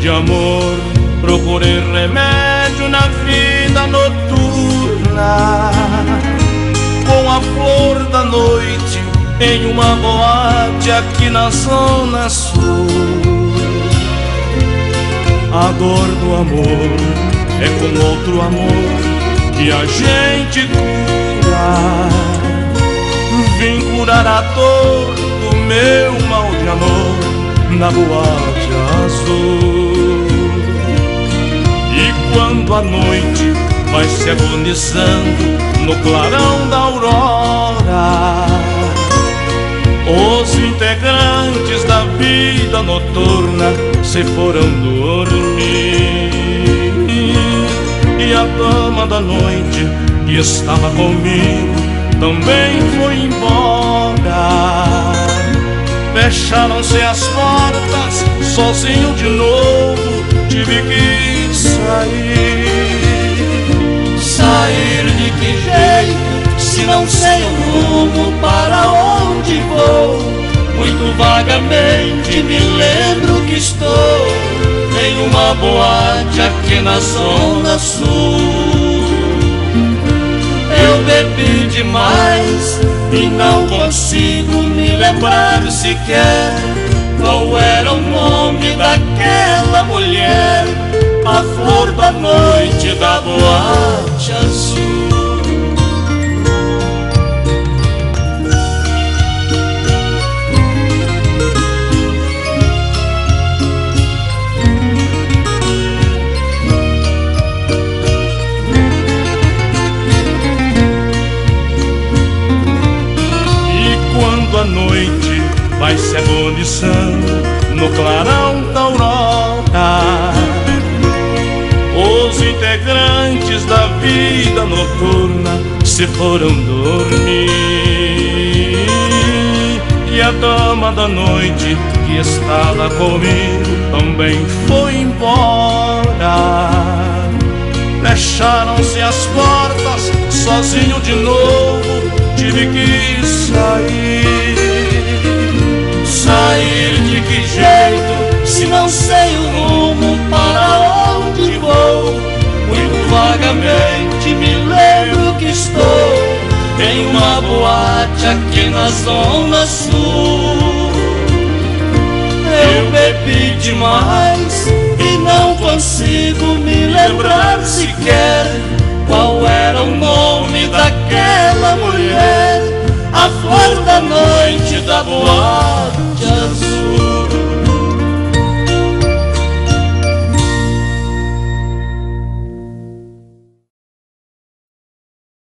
de amor, procurei remédio na vida noturna, com a flor da noite em uma boate aqui na zona sul. A dor do amor é com outro amor que a gente cura. Vim curar a dor do meu mal de amor na boate azul. E quando a noite vai se agonizando no clarão da aurora, os integrantes da vida noturna se foram dormir. E a dama da noite que estava comigo também foi embora. Fecharam-se as portas, sozinho de novo tive que sair. Sair de que jeito, se não sei o rumo para onde vou? Muito vagamente me lembro que estou em uma boate aqui na zona sul. Eu bebi demais e não consigo me lembrar sequer qual era o nome daquela mulher, a flor da noite da boate azul. A noite vai se agonizando no clarão da aurora, os integrantes da vida noturna se foram dormir. E a dama da noite que estava comigo também foi embora. Fecharam-se as portas, sozinho de novo tive que sair. Sair de que jeito, se não sei o rumo para onde vou? Muito vagamente me lembro que estou em uma boate aqui na zona sul. Eu bebi demais e não consigo me lembrar sequer qual era o nome daquela mulher, a flor da noite da boate